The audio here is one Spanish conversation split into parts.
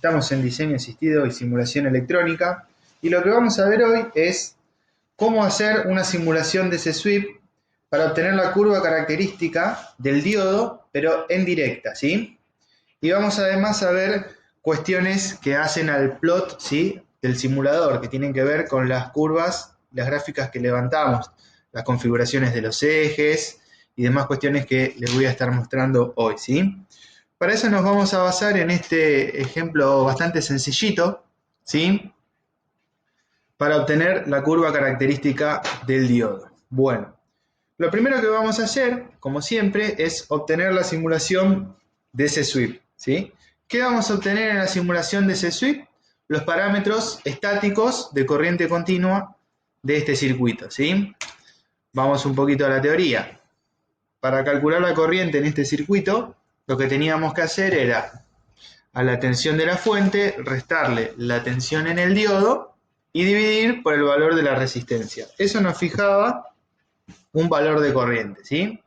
Estamos en diseño asistido y simulación electrónica y lo que vamos a ver hoy es cómo hacer una simulación de ese sweep para obtener la curva característica del diodo, pero en directa, ¿sí? Y vamos además a ver cuestiones que hacen al plot, ¿sí?, del simulador, que tienen que ver con las curvas, las gráficas que levantamos, las configuraciones de los ejes y demás cuestiones que les voy a estar mostrando hoy, ¿sí? Para eso nos vamos a basar en este ejemplo bastante sencillito, ¿sí?, para obtener la curva característica del diodo. Bueno, lo primero que vamos a hacer, como siempre, es obtener la simulación de ese sweep, ¿sí? ¿Qué vamos a obtener en la simulación de ese sweep? Los parámetros estáticos de corriente continua de este circuito, ¿sí? Vamos un poquito a la teoría. Para calcular la corriente en este circuito, lo que teníamos que hacer era a la tensión de la fuente restarle la tensión en el diodo y dividir por el valor de la resistencia. Eso nos fijaba un valor de corriente, ¿sí?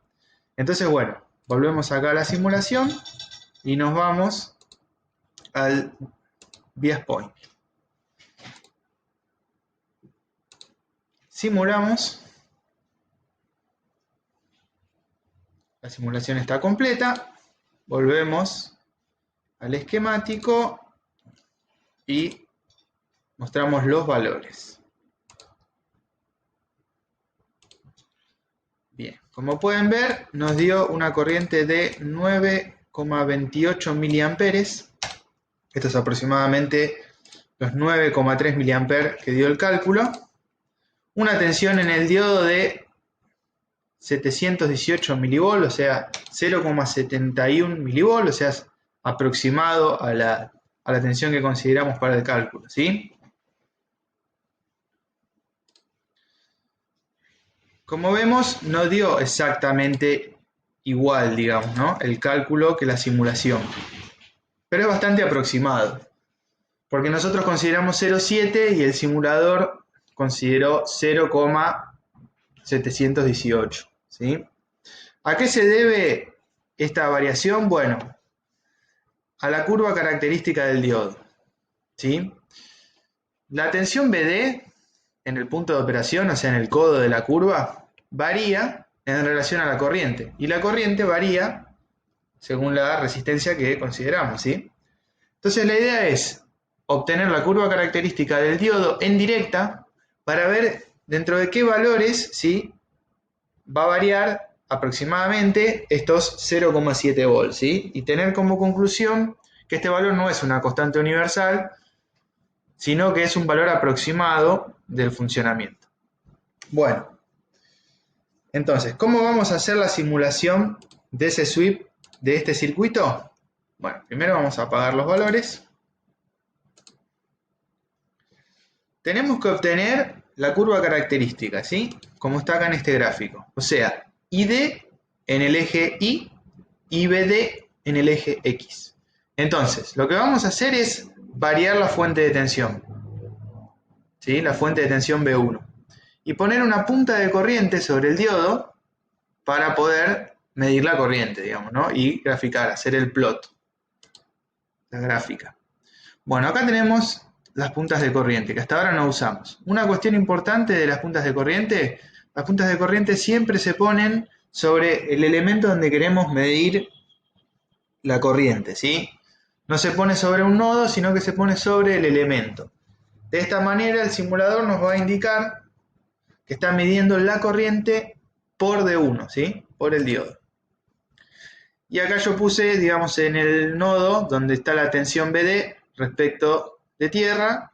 Entonces, bueno, volvemos acá a la simulación y nos vamos al bias point. Simulamos. La simulación está completa. Volvemos al esquemático y mostramos los valores. Bien, como pueden ver, nos dio una corriente de 9,28 miliamperes. Esto es aproximadamente los 9,3 miliamperes que dio el cálculo. Una tensión en el diodo de 718 milivolt, o sea, 0,71 milivolt, o sea, es aproximado a la tensión que consideramos para el cálculo, ¿sí? Como vemos, no dio exactamente igual, digamos, ¿no?, el cálculo que la simulación, pero es bastante aproximado, porque nosotros consideramos 0,7 y el simulador consideró 0,718, ¿sí? ¿A qué se debe esta variación? Bueno, a la curva característica del diodo, ¿sí? La tensión BD en el punto de operación, o sea, en el codo de la curva, varía en relación a la corriente, y la corriente varía según la resistencia que consideramos, ¿sí? Entonces la idea es obtener la curva característica del diodo en directa para ver dentro de qué valores, ¿sí?, va a variar aproximadamente estos 0,7 volts, ¿sí? Y tener como conclusión que este valor no es una constante universal, sino que es un valor aproximado del funcionamiento. Bueno, entonces, ¿cómo vamos a hacer la simulación de ese sweep de este circuito? Bueno, primero vamos a apagar los valores. Tenemos que obtener la curva característica, ¿sí?, como está acá en este gráfico. O sea, ID en el eje Y y BD en el eje X. Entonces, lo que vamos a hacer es variar la fuente de tensión, ¿sí?, la fuente de tensión B1, y poner una punta de corriente sobre el diodo para poder medir la corriente, digamos, ¿no?, y graficar, hacer el plot, la gráfica. Bueno, acá tenemos las puntas de corriente, que hasta ahora no usamos. Una cuestión importante de las puntas de corriente siempre se ponen sobre el elemento donde queremos medir la corriente, ¿sí? No se pone sobre un nodo, sino que se pone sobre el elemento. De esta manera el simulador nos va a indicar que está midiendo la corriente por D1, ¿sí?, por el diodo. Y acá yo puse, digamos, en el nodo donde está la tensión BD respecto de tierra,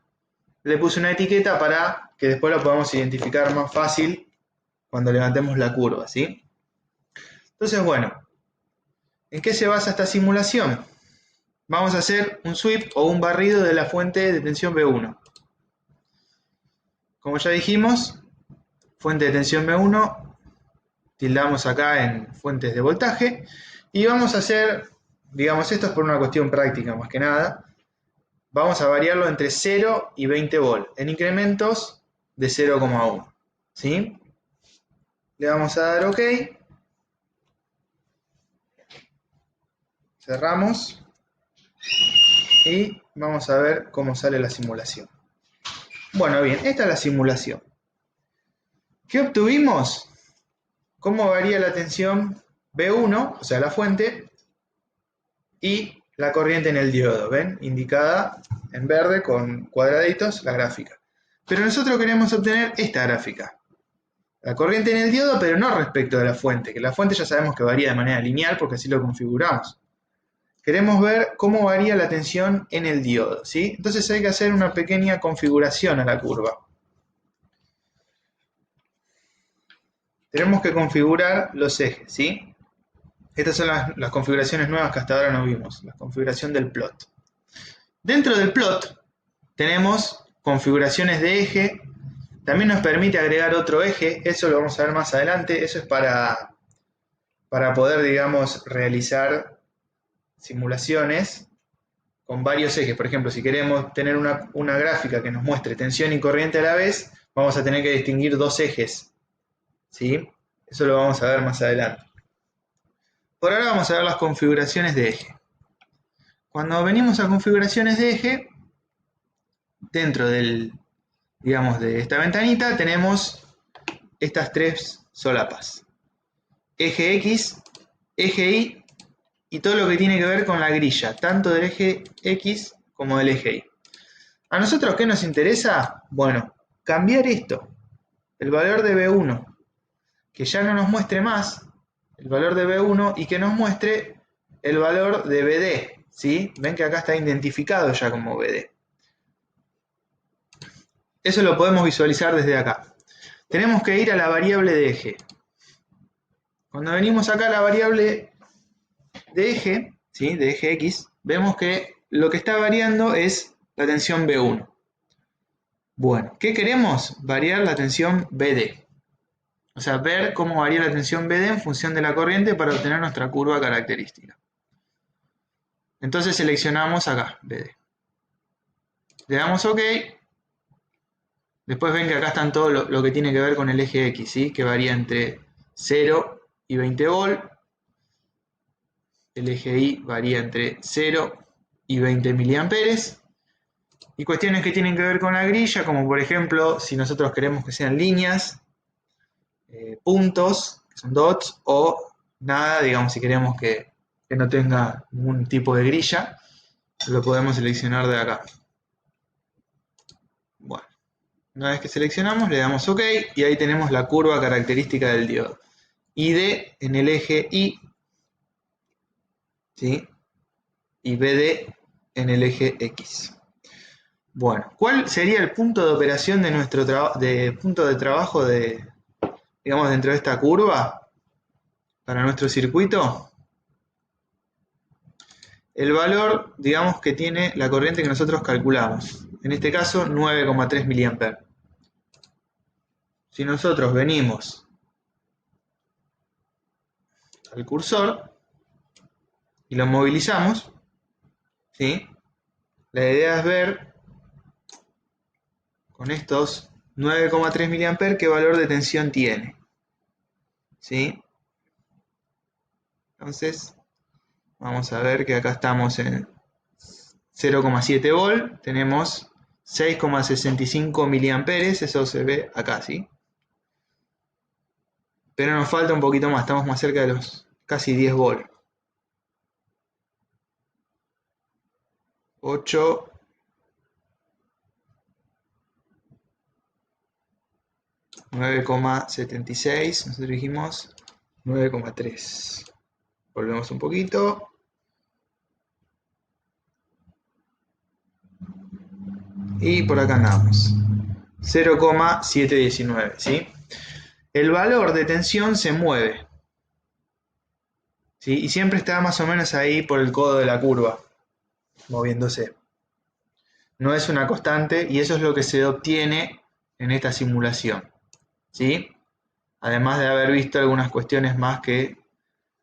le puse una etiqueta para que después lo podamos identificar más fácil cuando levantemos la curva, ¿sí? Entonces, bueno, ¿en qué se basa esta simulación? Vamos a hacer un sweep o un barrido de la fuente de tensión B1. Como ya dijimos, fuente de tensión B1, tildamos acá en fuentes de voltaje, y vamos a hacer, digamos, esto es por una cuestión práctica más que nada, vamos a variarlo entre 0 y 20 volt, en incrementos de 0,1, ¿sí? Le vamos a dar OK. Cerramos. y vamos a ver cómo sale la simulación. Bueno, bien, esta es la simulación. ¿Qué obtuvimos? ¿Cómo varía la tensión B1, o sea, la fuente, y la corriente en el diodo? ¿Ven? Indicada en verde con cuadraditos la gráfica. Pero nosotros queremos obtener esta gráfica. La corriente en el diodo, pero no respecto de la fuente, que la fuente ya sabemos que varía de manera lineal porque así lo configuramos. Queremos ver cómo varía la tensión en el diodo, ¿sí? Entonces hay que hacer una pequeña configuración a la curva. Tenemos que configurar los ejes, ¿sí? Estas son las configuraciones nuevas que hasta ahora no vimos, la configuración del plot. Dentro del plot tenemos configuraciones de eje, también nos permite agregar otro eje, eso lo vamos a ver más adelante, eso es para poder, digamos, realizar simulaciones con varios ejes. Por ejemplo, si queremos tener una gráfica que nos muestre tensión y corriente a la vez, vamos a tener que distinguir dos ejes, ¿sí? Eso lo vamos a ver más adelante. Por ahora vamos a ver las configuraciones de eje. Cuando venimos a configuraciones de eje, dentro digamos, de esta ventanita tenemos estas tres solapas. Eje X, eje Y y todo lo que tiene que ver con la grilla, tanto del eje X como del eje Y. ¿A nosotros qué nos interesa? Bueno, cambiar esto, el valor de B1, que ya no nos muestre más el valor de B1 y que nos muestre el valor de BD, ¿sí? Ven que acá está identificado ya como BD. Eso lo podemos visualizar desde acá. Tenemos que ir a la variable de eje. Cuando venimos acá a la variable de eje, ¿sí? De eje X, vemos que lo que está variando es la tensión B1. Bueno, ¿qué queremos? Variar la tensión BD. O sea, ver cómo varía la tensión BD en función de la corriente para obtener nuestra curva característica. Entonces seleccionamos acá, BD. Le damos OK. Después ven que acá están todo lo que tiene que ver con el eje X, ¿sí? Que varía entre 0 y 20 volt. El eje Y varía entre 0 y 20 miliamperes. Y cuestiones que tienen que ver con la grilla, como por ejemplo, si nosotros queremos que sean líneas, puntos, que son dots, o nada, digamos, si queremos que no tenga ningún tipo de grilla, lo podemos seleccionar de acá. Bueno, una vez que seleccionamos, le damos OK y ahí tenemos la curva característica del diodo. ID en el eje Y, ¿sí? Y BD en el eje X. Bueno, ¿cuál sería el punto de operación de nuestro punto de trabajo digamos, dentro de esta curva para nuestro circuito? El valor, digamos, que tiene la corriente que nosotros calculamos. En este caso, 9,3 mA. Si nosotros venimos al cursor y lo movilizamos, ¿sí? La idea es ver con estos 9,3 mA qué valor de tensión tiene, ¿sí? Entonces, vamos a ver que acá estamos en 0,7 volt, tenemos 6,65 miliamperes, eso se ve acá, ¿sí? Pero nos falta un poquito más, estamos más cerca de los casi 10 volt. 8, 9,76, nosotros dijimos 9,3. Volvemos un poquito. Y por acá andamos. 0,719, ¿sí? El valor de tensión se mueve, ¿sí? Y siempre está más o menos ahí por el codo de la curva, moviéndose. No es una constante y eso es lo que se obtiene en esta simulación, ¿sí? Además de haber visto algunas cuestiones más que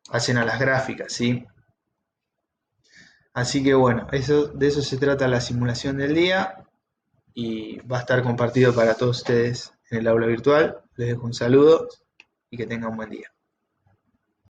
hacen a las gráficas, ¿sí? Así que bueno, de eso se trata la simulación del día y va a estar compartido para todos ustedes en el aula virtual. Les dejo un saludo y que tengan un buen día.